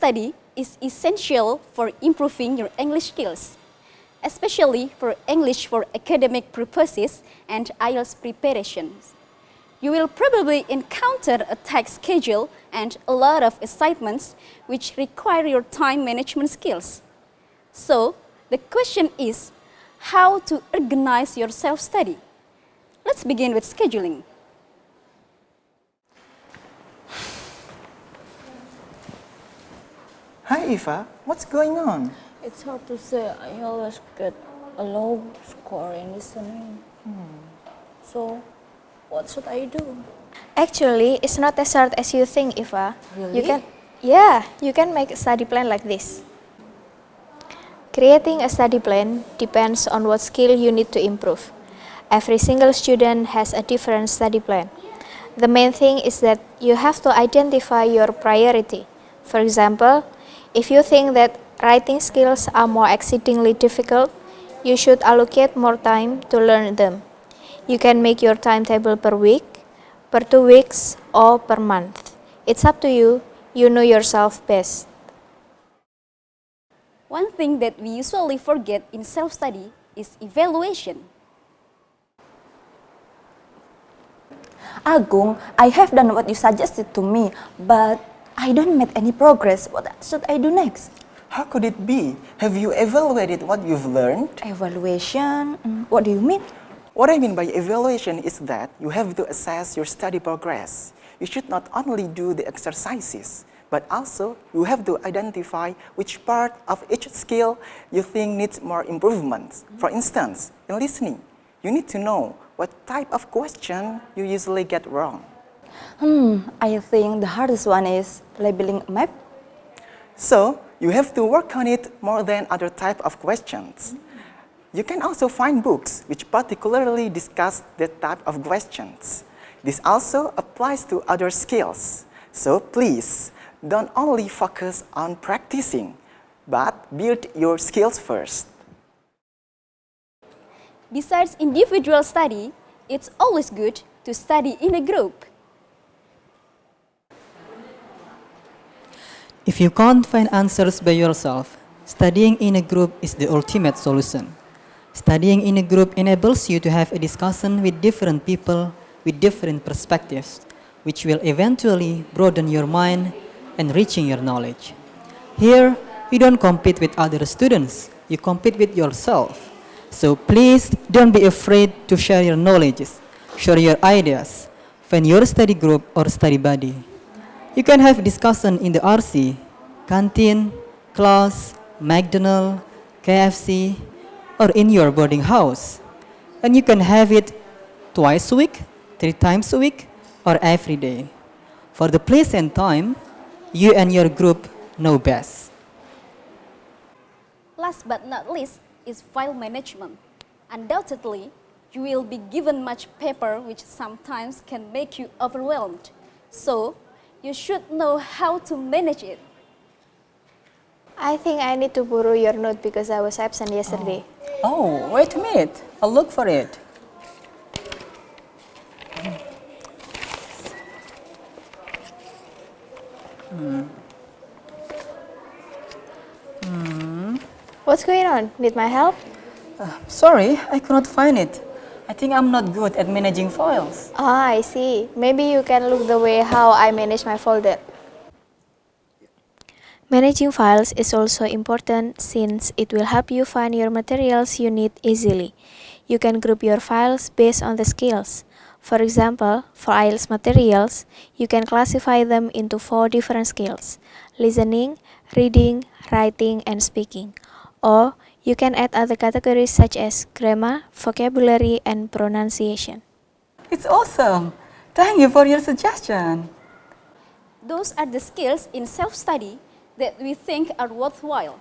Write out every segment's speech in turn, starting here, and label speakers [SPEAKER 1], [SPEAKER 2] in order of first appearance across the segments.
[SPEAKER 1] Self-study is essential for improving your English skills, especially for English for academic purposes and IELTS preparations. You will probably encounter a tight schedule and a lot of assignments which require your time management skills. So, the question is how to organize your self-study. Let's begin with scheduling.
[SPEAKER 2] Hi Eva, what's going on?
[SPEAKER 3] It's hard to say. I always get a low score in listening. So, what should I do?
[SPEAKER 4] Actually, it's not as hard as you think, Eva.
[SPEAKER 3] Really?
[SPEAKER 4] You can make a study plan like this. Creating a study plan depends on what skill you need to improve. Every single student has a different study plan. The main thing is that you have to identify your priority. For example, if you think that writing skills are more exceedingly difficult, you should allocate more time to learn them. You can make your timetable per week, per 2 weeks, or per month. It's up to you. You know yourself best.
[SPEAKER 1] One thing that we usually forget in self-study is evaluation.
[SPEAKER 3] Agung, I have done what you suggested to me, but I don't make any progress. What should I do next?
[SPEAKER 2] How could it be? Have you evaluated what you've learned?
[SPEAKER 3] Evaluation? What do you mean?
[SPEAKER 2] What I mean by evaluation is that you have to assess your study progress. You should not only do the exercises, but also you have to identify which part of each skill you think needs more improvements. For instance, in listening, you need to know what type of question you usually get wrong.
[SPEAKER 3] I think the hardest one is labeling a map.
[SPEAKER 2] So, you have to work on it more than other type of questions. You can also find books which particularly discuss that type of questions. This also applies to other skills. So please, don't only focus on practicing, but build your skills first.
[SPEAKER 1] Besides individual study, it's always good to study in a group.
[SPEAKER 5] If you can't find answers by yourself, studying in a group is the ultimate solution. Studying in a group enables you to have a discussion with different people with different perspectives, which will eventually broaden your mind and reaching your knowledge. Here, you don't compete with other students, you compete with yourself. So please don't be afraid to share your knowledge, share your ideas, find your study group or study buddy. You can have discussion in the RC, canteen, class, McDonald's, KFC, or in your boarding house. And you can have it twice a week, 3 times a week, or every day. For the place and time, you and your group know best.
[SPEAKER 1] Last but not least is file management. Undoubtedly, you will be given much paper which sometimes can make you overwhelmed. So, you should know how to manage it.
[SPEAKER 4] I think I need to borrow your note because I was absent yesterday.
[SPEAKER 5] Oh, wait a minute. I'll look for it.
[SPEAKER 4] What's going on? Need my help?
[SPEAKER 5] Sorry, I cannot find it. I think I'm not good at managing files.
[SPEAKER 4] Ah, I see. Maybe you can look the way how I manage my folder. Managing files is also important since it will help you find your materials you need easily. You can group your files based on the skills. For example, for IELTS materials, you can classify them into 4 different skills: listening, reading, writing, and speaking. Or you can add other categories such as grammar, vocabulary, and pronunciation.
[SPEAKER 5] It's awesome. Thank you for your suggestion.
[SPEAKER 1] Those are the skills in self-study that we think are worthwhile.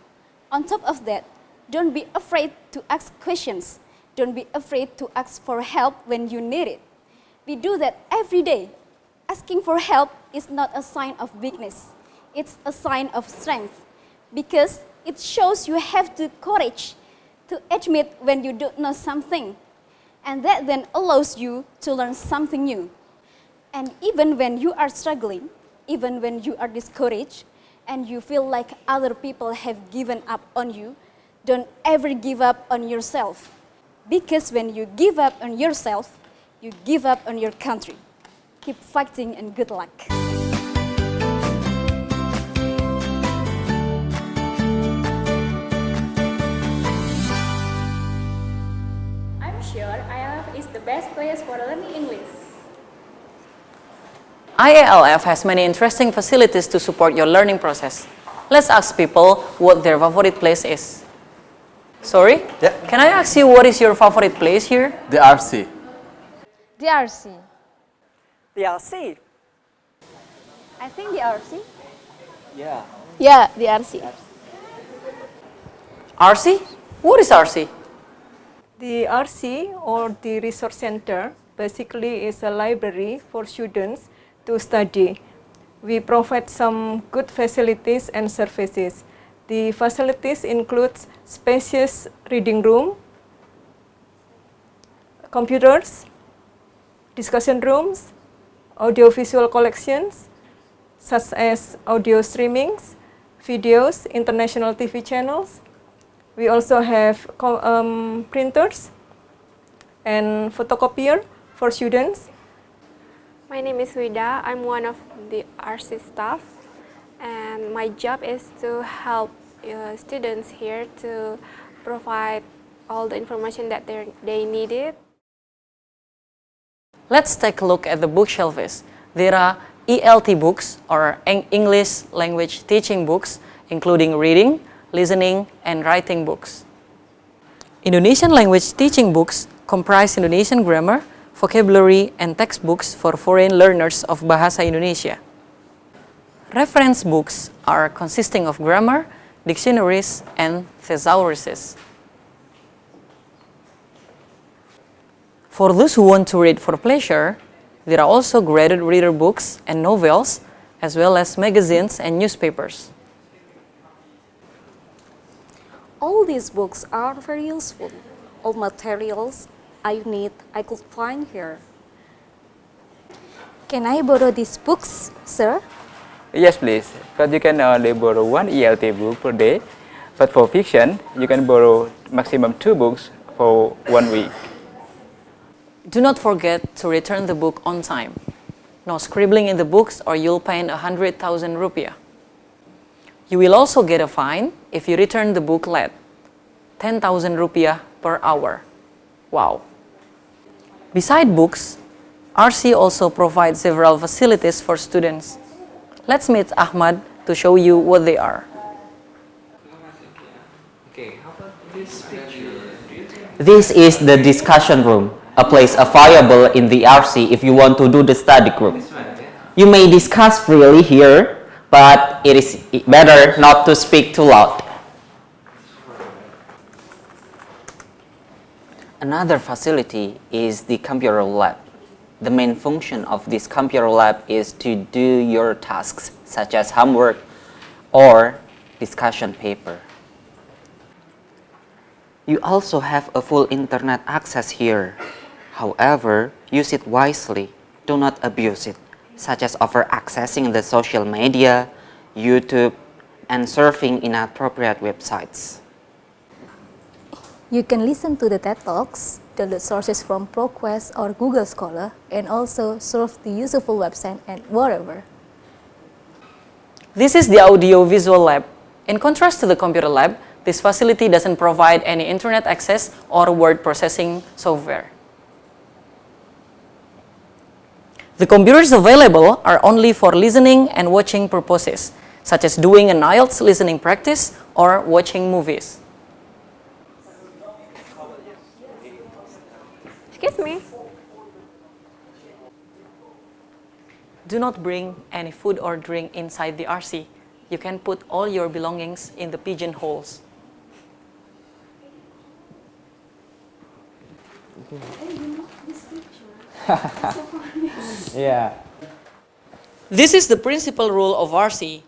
[SPEAKER 1] On top of that, don't be afraid to ask questions. Don't be afraid to ask for help when you need it. We do that every day. Asking for help is not a sign of weakness. It's a sign of strength because it shows you have the courage to admit when you don't know something. And that then allows you to learn something new. And even when you are struggling, even when you are discouraged, and you feel like other people have given up on you, don't ever give up on yourself. Because when you give up on yourself, you give up on your country. Keep fighting and good luck.
[SPEAKER 6] I'm sure IALF is the best place for learning English.
[SPEAKER 7] IALF has many interesting facilities to support your learning process. Let's ask people what their favorite place is. Sorry?
[SPEAKER 8] Yeah.
[SPEAKER 7] Can I ask you what is your favorite place here?
[SPEAKER 8] The RC.
[SPEAKER 3] DRC.
[SPEAKER 2] DRC.
[SPEAKER 1] I think the RC.
[SPEAKER 3] Yeah, DRC.
[SPEAKER 7] RC? What is RC?
[SPEAKER 9] The RC, or the Resource Center, basically is a library for students to study. We provide some good facilities and services. The facilities include spacious reading room, computers, discussion rooms, audiovisual collections, such as audio streamings, videos, international TV channels. We also have printers and photocopier for students.
[SPEAKER 10] My name is Wida. I'm one of the RC staff, and my job is to help students here to provide all the information that they needed.
[SPEAKER 7] Let's take a look at the bookshelves. There are ELT books, or English language teaching books, including reading, listening, and writing books. Indonesian language teaching books comprise Indonesian grammar, vocabulary, and textbooks for foreign learners of Bahasa Indonesia. Reference books are consisting of grammar, dictionaries, and thesauruses. For those who want to read for pleasure, there are also graded reader books and novels, as well as magazines and newspapers.
[SPEAKER 1] All these books are very useful. All materials I could find here. Can I borrow these books, sir?
[SPEAKER 11] Yes, please. But you can only borrow one ELT book per day. But for fiction, you can borrow maximum 2 books for 1 week.
[SPEAKER 7] Do not forget to return the book on time. No scribbling in the books or you'll pay 100,000 rupiah. You will also get a fine if you return the book late. 10,000 rupiah per hour. Wow. Besides books, RC also provides several facilities for students. Let's meet Ahmad to show you what they are.
[SPEAKER 12] This is the discussion room, a place available in the RC if you want to do the study group. You may discuss freely here, but it is better not to speak too loud. Another facility is the computer lab. The main function of this computer lab is to do your tasks, such as homework or discussion paper. You also have a full internet access here. However, use it wisely. Do not abuse it, such as over-accessing the social media, YouTube, and surfing inappropriate websites.
[SPEAKER 13] You can listen to the TED Talks, download sources from ProQuest or Google Scholar, and also surf the useful website and wherever.
[SPEAKER 7] This is the audio-visual lab. In contrast to the computer lab, this facility doesn't provide any internet access or word processing software. The computers available are only for listening and watching purposes, such as doing an IELTS listening practice or watching movies.
[SPEAKER 10] Excuse me.
[SPEAKER 7] Do not bring any food or drink inside the RC. You can put all your belongings in the pigeonholes.
[SPEAKER 11] Yeah.
[SPEAKER 7] This is the principal rule of RC.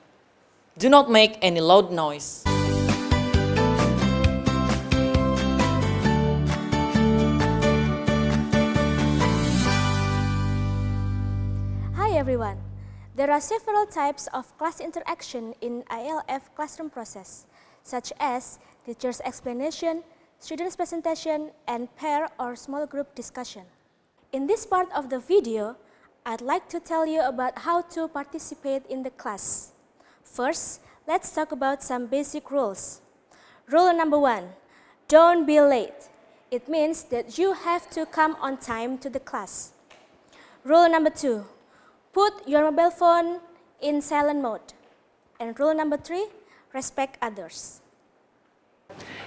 [SPEAKER 7] Do not make any loud noise.
[SPEAKER 13] Hi everyone.
[SPEAKER 4] There are several types of class interaction in IALF classroom process, such as teacher's explanation, student's presentation, and pair or small group discussion. In this part of the video, I'd like to tell you about how to participate in the class. First, let's talk about some basic rules. Rule number 1, don't be late. It means that you have to come on time to the class. Rule number 2, put your mobile phone in silent mode. And rule number 3, respect others.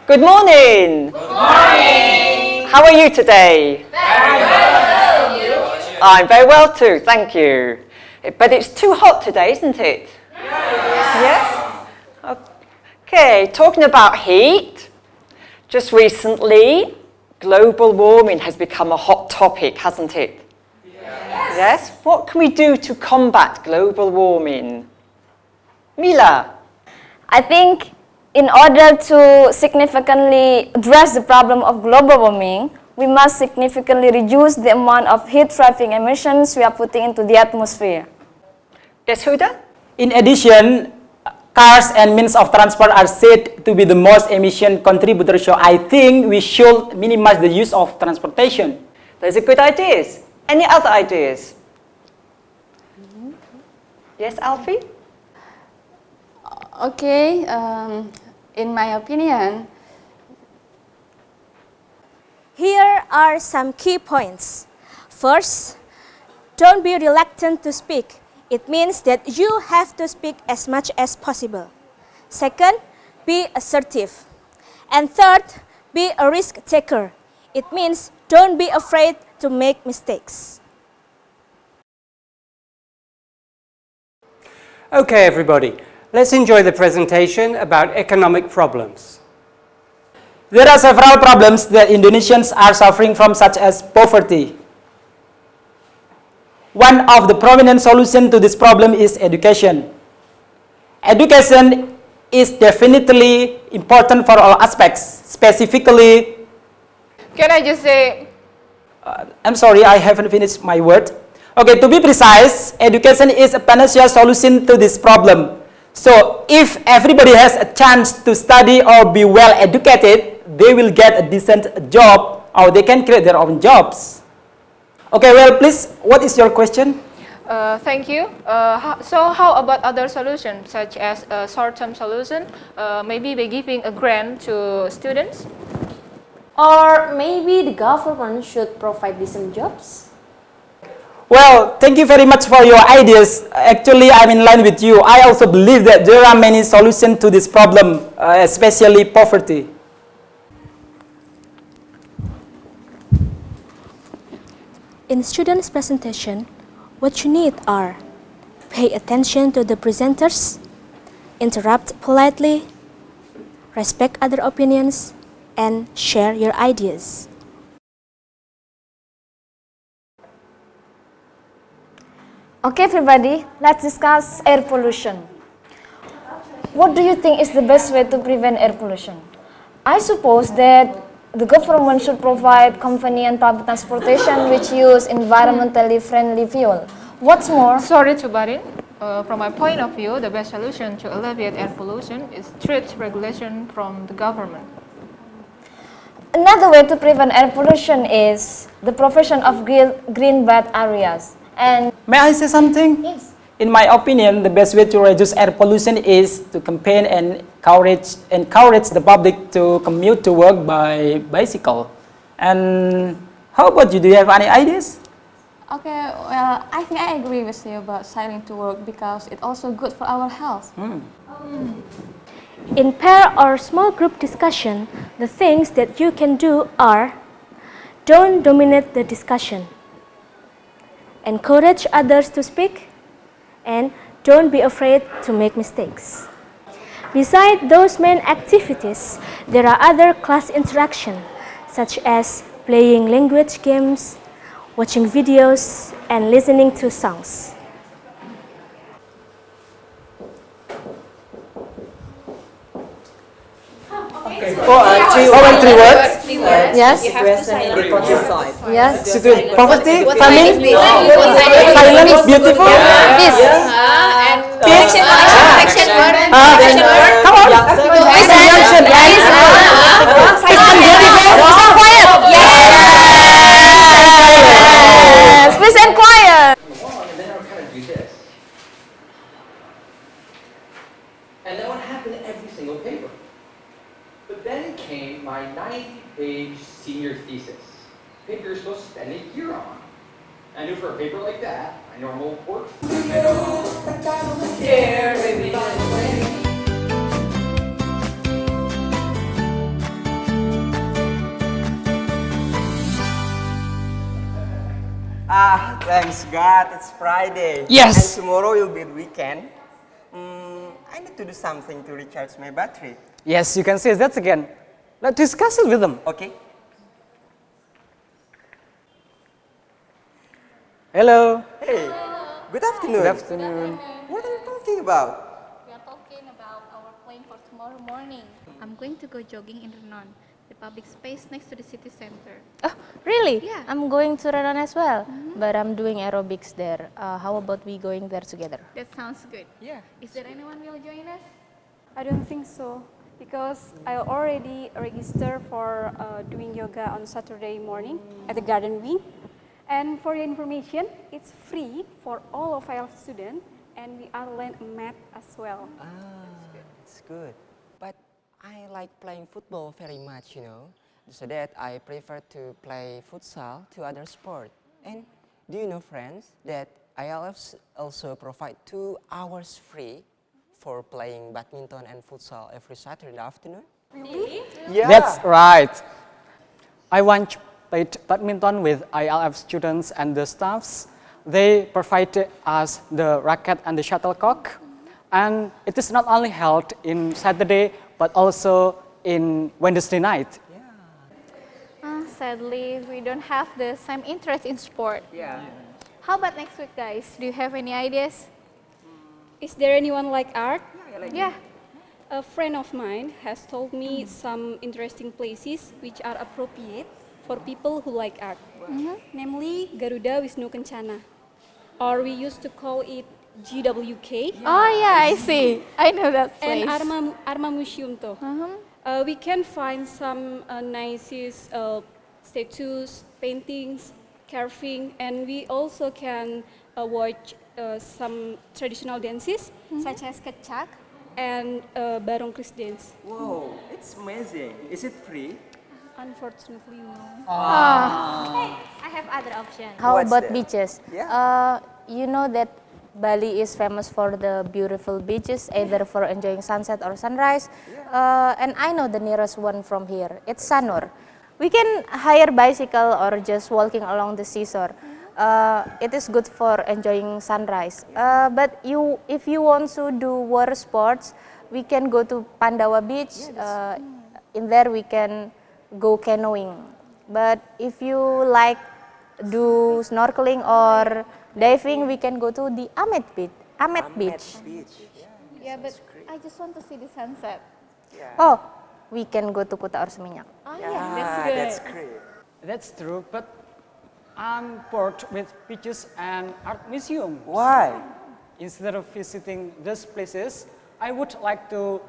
[SPEAKER 7] Good morning! Good morning! How are you today? Very well, and you? I'm very well too, thank you. But it's too hot today, isn't it? Yes? Okay, talking about heat, just recently, global warming has become a hot topic, hasn't it? Yes? What can we do to combat global warming? Mila?
[SPEAKER 3] I think in order to significantly address the problem of global warming, we must significantly reduce the amount of heat trapping emissions we are putting into the atmosphere.
[SPEAKER 7] Yes, Huda?
[SPEAKER 8] In addition, cars and means of transport are said to be the most emission contributors, so I think we should minimize the use of transportation.
[SPEAKER 7] Those are good ideas. Any other ideas? Yes, Alfie?
[SPEAKER 1] Okay, in my opinion,
[SPEAKER 4] Here are some key points. First, don't be reluctant to speak. It means that you have to speak as much as possible. Second, be assertive. And third, be a risk taker. It means don't be afraid to make mistakes.
[SPEAKER 14] Okay, everybody, let's enjoy the presentation about economic problems.
[SPEAKER 8] There are several problems that Indonesians are suffering from, such as poverty. One of the prominent solutions to this problem is education. Education is definitely important for all aspects, specifically...
[SPEAKER 15] Can I just say...
[SPEAKER 8] I'm sorry, I haven't finished my word. Okay, to be precise, education is a panacea solution to this problem. So, if everybody has a chance to study or be well educated, they will get a decent job or they can create their own jobs. Okay, well, please, what is your question?
[SPEAKER 15] Thank you. So how about other solutions, such as a short-term solution, maybe by giving a grant to students?
[SPEAKER 3] Or maybe the government should provide decent jobs?
[SPEAKER 8] Well, thank you very much for your ideas. Actually, I'm in line with you. I also believe that there are many solutions to this problem, especially poverty.
[SPEAKER 4] In students' presentation, what you need are pay attention to the presenters, interrupt politely, respect other opinions, and share your ideas.
[SPEAKER 3] Okay, everybody, let's discuss air pollution. What do you think is the best way to prevent air pollution? I suppose that the government should provide company and public transportation which use environmentally friendly fuel. What's more...
[SPEAKER 15] Sorry to butt in. From my point of view, the best solution to alleviate air pollution is strict regulation from the government.
[SPEAKER 3] Another way to prevent air pollution is the provision of green belt areas. And
[SPEAKER 8] may I say something?
[SPEAKER 3] Yes.
[SPEAKER 8] In my opinion, the best way to reduce air pollution is to campaign and encourage the public to commute to work by bicycle. And how about you? Do you have any ideas?
[SPEAKER 1] okay, well, I think I agree with you about cycling to work because it's also good for our health.
[SPEAKER 4] In pair or small group discussion, the things that you can do are: don't dominate the discussion, encourage others to speak, and don't be afraid to make mistakes. Besides those main activities, there are other class interaction, such as playing language games, watching videos, and listening to songs.
[SPEAKER 8] Three words.
[SPEAKER 3] Yes. Yes.
[SPEAKER 8] Poverty, famine, silence, beautiful.
[SPEAKER 3] Peace.
[SPEAKER 6] And
[SPEAKER 8] Peace.
[SPEAKER 6] action word. Action word.
[SPEAKER 8] Come on. Peace and junction.
[SPEAKER 3] Peace and quiet. Yes. Peace and quiet.
[SPEAKER 16] And then I would kind of do this. And that would happen in every single paper. But then came my 90-page senior thesis. Paper you're supposed to spend a year on. I knew for a paper like that, my normal work.
[SPEAKER 2] Thanks God, it's Friday.
[SPEAKER 8] Yes.
[SPEAKER 2] And tomorrow will be the weekend. I need to do something to recharge my battery.
[SPEAKER 8] Yes, you can say that again. Let's discuss it with them.
[SPEAKER 2] Okay.
[SPEAKER 8] Hello.
[SPEAKER 2] Hey, good afternoon.
[SPEAKER 8] Good afternoon.
[SPEAKER 2] What are you talking about?
[SPEAKER 6] We are talking about our plan for tomorrow morning. I'm going to go jogging in Renon, the public space next to the city center.
[SPEAKER 13] Oh, really?
[SPEAKER 6] Yeah.
[SPEAKER 13] I'm going to Renon as well, but I'm doing aerobics there. How about we going there together?
[SPEAKER 6] That sounds good.
[SPEAKER 2] Yeah.
[SPEAKER 6] Is there anyone will join us?
[SPEAKER 17] I don't think so, because I already registered for doing yoga on Saturday morning at the garden wing. And for your information, it's free for all of IALF students, and we are learn math as well.
[SPEAKER 18] It's good. But I like playing football very much, you know. So that I prefer to play futsal to other sport. And do you know, friends, that IALF also provide 2 hours free for playing badminton and futsal every Saturday afternoon?
[SPEAKER 17] Really?
[SPEAKER 2] Yeah.
[SPEAKER 8] That's right. I once played badminton with IALF students and the staffs. They provided us the racket and the shuttlecock. And it is not only held in Saturday, but also in Wednesday night.
[SPEAKER 6] Sadly, we don't have the same interest in sport.
[SPEAKER 2] Yeah.
[SPEAKER 6] How about next week, guys? Do you have any ideas?
[SPEAKER 17] Is there anyone like art?
[SPEAKER 6] Yeah.
[SPEAKER 17] A friend of mine has told me some interesting places which are appropriate for people who like art. Namely, Garuda Wisnu Kencana, or we used to call it GWK.
[SPEAKER 6] Oh yeah, I see. I know that place.
[SPEAKER 17] And Arma Museum too. We can find some nice statues, paintings, carving, and we also can watch some traditional dances such as kecak and barong Kris dance.
[SPEAKER 2] Whoa, it's amazing. Is it free?
[SPEAKER 17] Unfortunately, no.
[SPEAKER 6] Hey, I have other options.
[SPEAKER 13] How
[SPEAKER 2] What's
[SPEAKER 13] about
[SPEAKER 2] that?
[SPEAKER 13] beaches?
[SPEAKER 2] Yeah.
[SPEAKER 13] You know that Bali is famous for the beautiful beaches, either for enjoying sunset or sunrise. And I know the nearest one from here. It's Sanur. We can hire bicycle or just walking along the seashore. It is good for enjoying sunrise. But if you want to do water sports, we can go to Pandawa Beach. In there we can go canoeing. But if you like do snorkeling or diving, we can go to the Amet Beach.
[SPEAKER 6] Yeah, but I just want to see the sunset.
[SPEAKER 13] Oh, we can go to Kuta Seminyak.
[SPEAKER 6] Oh yeah, that's good.
[SPEAKER 2] That's great.
[SPEAKER 8] That's true, but I'm bored with beaches and art museums.
[SPEAKER 2] Why?
[SPEAKER 8] Instead of visiting those places, I would like to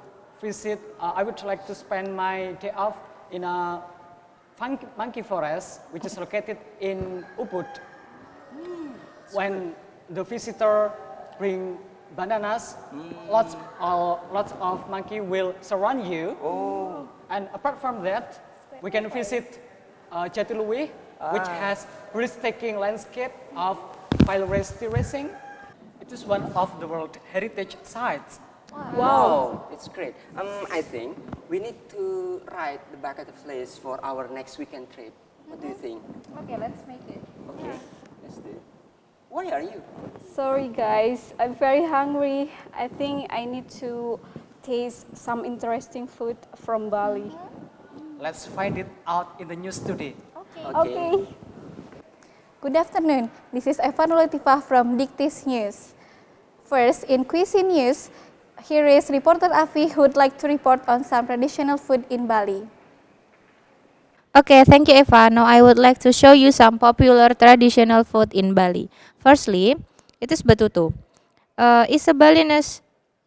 [SPEAKER 8] spend my day off in a monkey forest, which is located in Ubud. When the visitor bring bananas, lots of monkey will surround you. And apart from that, we can visit Jatiluwih, which has breathtaking landscape of pile race racing. It is one of the World Heritage Sites.
[SPEAKER 18] Wow, it's great. I think we need to write the bucket list for our next weekend trip. What do you think?
[SPEAKER 6] Okay, let's make it.
[SPEAKER 18] Okay, let's do it. Why are you?
[SPEAKER 17] Sorry guys, I'm very hungry. I think I need to taste some interesting food from Bali.
[SPEAKER 8] Let's find it out in the news today.
[SPEAKER 17] Okay.
[SPEAKER 6] Good afternoon. This is Evan Latifah from Dictis News. First, in cuisine news, Here is reporter Afi who would like to report on some traditional food in Bali.
[SPEAKER 13] Okay, thank you Eva. Now I would like to show you some popular traditional food in Bali. Firstly, it is betutu. It's a Balinese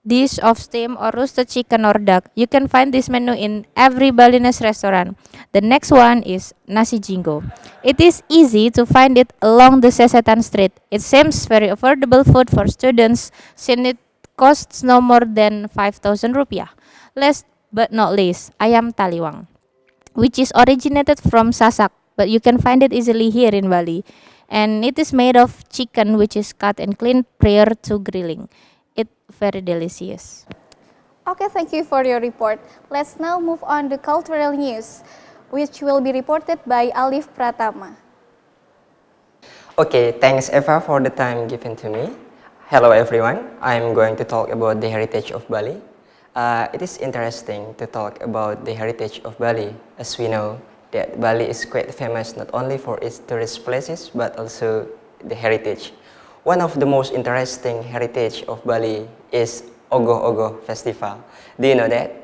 [SPEAKER 13] dish of steamed or roasted chicken or duck. You can find this menu in every Balinese restaurant. The next one is nasi jingo. It is easy to find it along the Sesetan Street. It seems very affordable food for students since it costs no more than 5,000 rupiah. Last but not least, ayam taliwang, which is originated from Sasak, but you can find it easily here in Bali. And it is made of chicken which is cut and cleaned prior to grilling. It's very delicious.
[SPEAKER 6] Okay, thank you for your report. Let's now move on to cultural news, which will be reported by Alif Pratama.
[SPEAKER 18] Okay, thanks Eva for the time given to me. Hello everyone, I'm going to talk about the heritage of Bali. It is interesting to talk about the heritage of Bali, as we know that Bali is quite famous not only for its tourist places but also the heritage. One of the most interesting heritage of Bali is Ogoh-Ogoh Festival. Do you know that?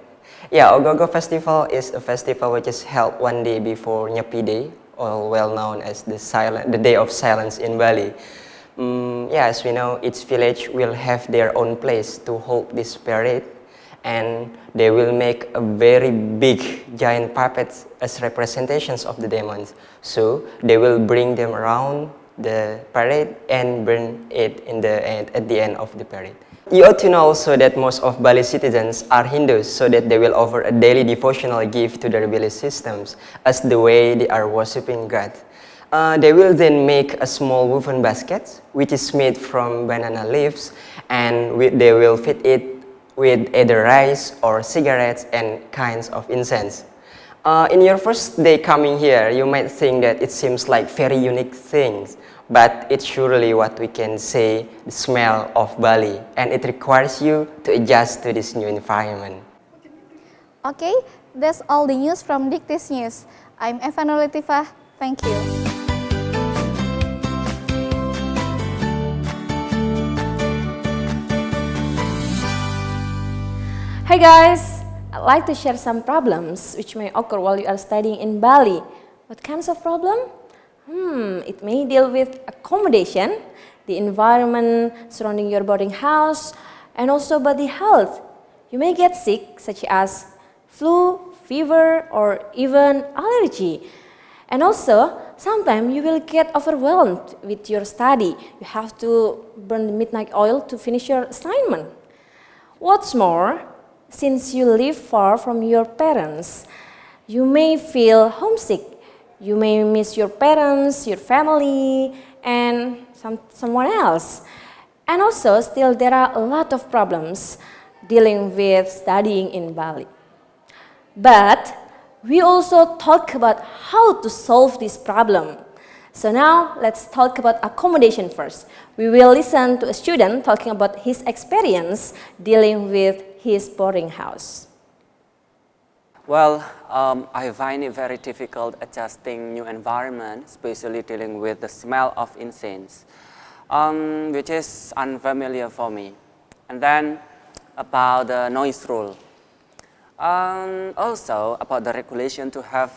[SPEAKER 18] Yeah, Ogoh-Ogoh Festival is a festival which is held one day before Nyepi Day, or well known as the Day of Silence in Bali. Yeah, as we know, each village will have their own place to hold this parade, and they will make a very big giant puppets as representations of the demons. So they will bring them around the parade and burn it at the end of the parade. You ought to know also that most of Bali citizens are Hindus, so that they will offer a daily devotional gift to their belief systems as the way they are worshipping God. They will then make a small woven basket which is made from banana leaves, and they will feed it with either rice or cigarettes and kinds of incense. In your first day coming here, you might think that it seems like very unique things, but it's surely what we can say the smell of Bali, and it requires you to adjust to this new environment.
[SPEAKER 6] Okay, that's all the news from Dictis News. I'm Eva Nurlatifah. Thank you.
[SPEAKER 19] Hi guys, I'd like to share some problems which may occur while you are studying in Bali. What kinds of problem? It may deal with accommodation, the environment surrounding your boarding house, and also body health. You may get sick, such as flu, fever, or even allergy. And also, sometimes you will get overwhelmed with your study. You have to burn the midnight oil to finish your assignment. What's more, since you live far from your parents, you may feel homesick. You may miss your parents, your family, and someone else. And also, still there are a lot of problems dealing with studying in Bali. But we also talk about how to solve this problem. So now, let's talk about accommodation first. We will listen to a student talking about his experience dealing with his boarding house.
[SPEAKER 20] Well, I find it very difficult adjusting new environment, especially dealing with the smell of incense, which is unfamiliar for me. And then about the noise rule. Also about the regulation to have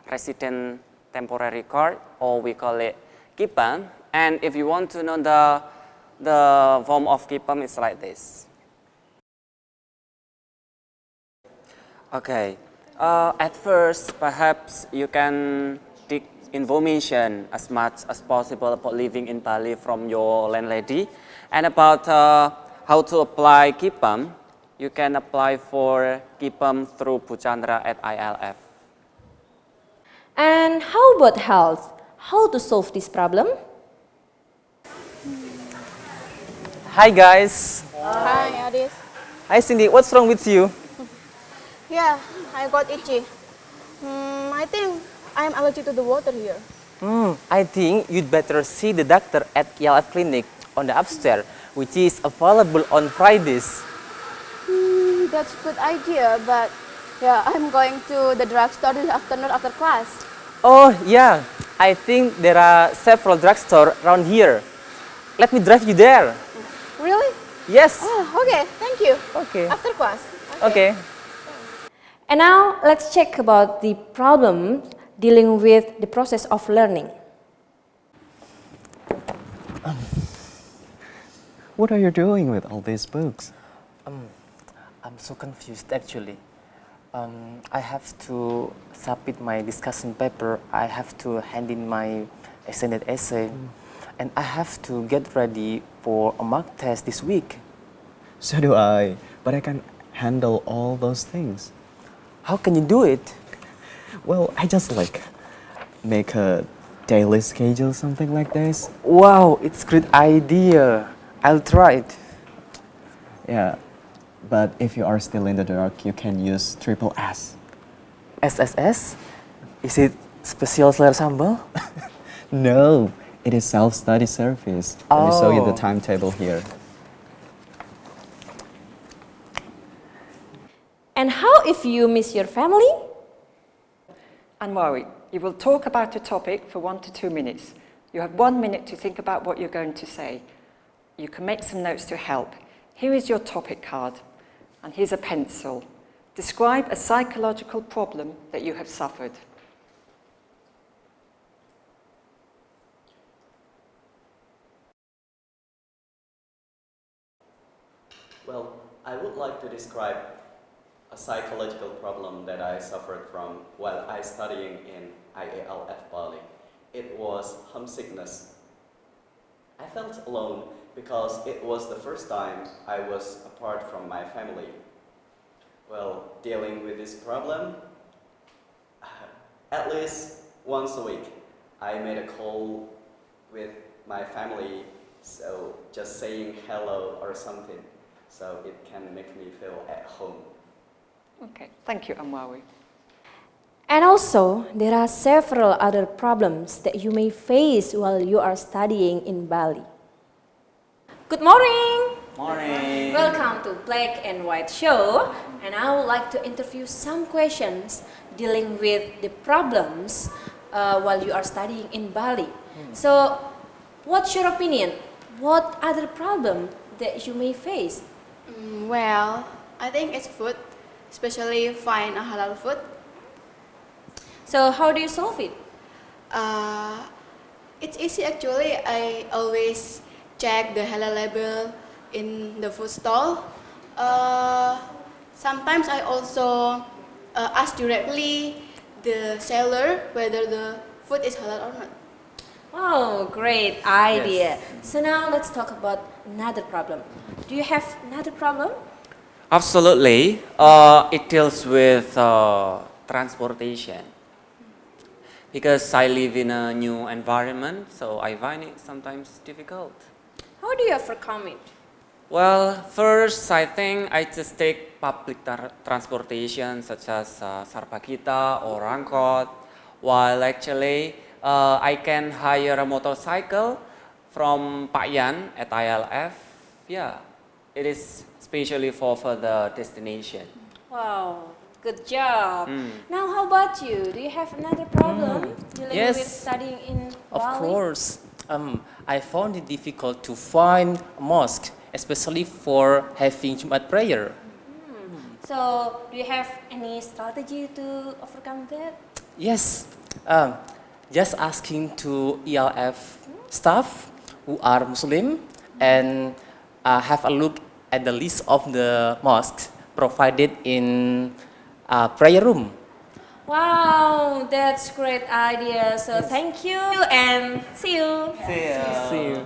[SPEAKER 20] resident temporary card, or we call it kipam. And if you want to know the form of kipam, it's like this. Okay, at first, perhaps you can dig information as much as possible about living in Bali from your landlady, and about how to apply kipam. You can apply for kipam through Bu Chandra at IALF.
[SPEAKER 19] And how about health? How to solve this problem?
[SPEAKER 21] Hi guys.
[SPEAKER 22] Hi, Awardees.
[SPEAKER 21] Hi Cindy, what's wrong with you?
[SPEAKER 22] Yeah, I got itchy. I think I'm allergic to the water here.
[SPEAKER 21] I think you'd better see the doctor at EALF clinic on the upstairs, which is available on Fridays.
[SPEAKER 22] That's a good idea, but yeah, I'm going to the drugstore this afternoon after class.
[SPEAKER 21] Oh yeah, I think there are several drugstores around here. Let me drive you there.
[SPEAKER 22] Really?
[SPEAKER 21] Yes.
[SPEAKER 22] Oh, okay, thank you. you.
[SPEAKER 7] Okay.
[SPEAKER 22] After class.
[SPEAKER 7] Okay.
[SPEAKER 19] And now let's check about the problem dealing with the process of learning.
[SPEAKER 5] What are you doing with all these books?
[SPEAKER 21] I'm so confused actually. I have to submit my discussion paper. I have to hand in my extended essay. And I have to get ready for a mock test this week.
[SPEAKER 5] So do I, but I can handle all those things.
[SPEAKER 21] How can you do it?
[SPEAKER 5] Well, I just make a daily schedule, something like this.
[SPEAKER 21] Wow, it's a great idea. I'll try it.
[SPEAKER 5] Yeah, but if you are still in the dark, you can use triple S.
[SPEAKER 21] SSS? Is it special selera sambal?
[SPEAKER 5] No, it is self-study service. Let me show you the timetable here.
[SPEAKER 19] And how if you miss your family?
[SPEAKER 9] Unworried. You will talk about a topic for 1 to 2 minutes. You have 1 minute to think about what you're going to say. You can make some notes to help. Here is your topic card, and here's a pencil. Describe a psychological problem that you have suffered.
[SPEAKER 23] Well, I would like to describe a psychological problem that I suffered from while I studying in IALF Bali. It was homesickness. I felt alone because it was the first time I was apart from my family. Well, dealing with this problem, at least once a week, I made a call with my family, so just saying hello or something, so it can make me feel at home.
[SPEAKER 9] Okay, thank you, Amwawi.
[SPEAKER 19] And also, there are several other problems that you may face while you are studying in Bali. Good morning!
[SPEAKER 21] Morning!
[SPEAKER 19] Welcome to Black and White Show, and I would like to interview some questions dealing with the problems while you are studying in Bali. So, what's your opinion? What other problem that you may face?
[SPEAKER 22] Well, I think it's food, especially find a halal food.
[SPEAKER 19] So how do you solve it?
[SPEAKER 22] It's easy actually. I always check the halal label in the food stall. Sometimes I also ask directly the seller whether the food is halal or not.
[SPEAKER 19] Oh, great idea. So now let's talk about another problem. Do you have another problem?
[SPEAKER 20] Absolutely. It deals with transportation. Because I live in a new environment, so I find it sometimes difficult.
[SPEAKER 19] How do you overcome it?
[SPEAKER 20] Well, first I think I just take public transportation such as Sarpagita or Angkot, while actually I can hire a motorcycle from Pak Yan at ILF. Yeah, it is specially for further destination.
[SPEAKER 19] Wow, good job. Now how about you? Do you have another problem dealing
[SPEAKER 21] Yes.
[SPEAKER 19] with studying in
[SPEAKER 21] Of
[SPEAKER 19] Bali?
[SPEAKER 21] course. I found it difficult to find a mosque, especially for having Jumat prayer.
[SPEAKER 19] So do you have any strategy to overcome that?
[SPEAKER 21] Yes, just asking to ELF staff who are Muslim and have a look at the list of the mosques provided in prayer room.
[SPEAKER 19] Wow, that's great idea. So thank you and see you.
[SPEAKER 21] See you.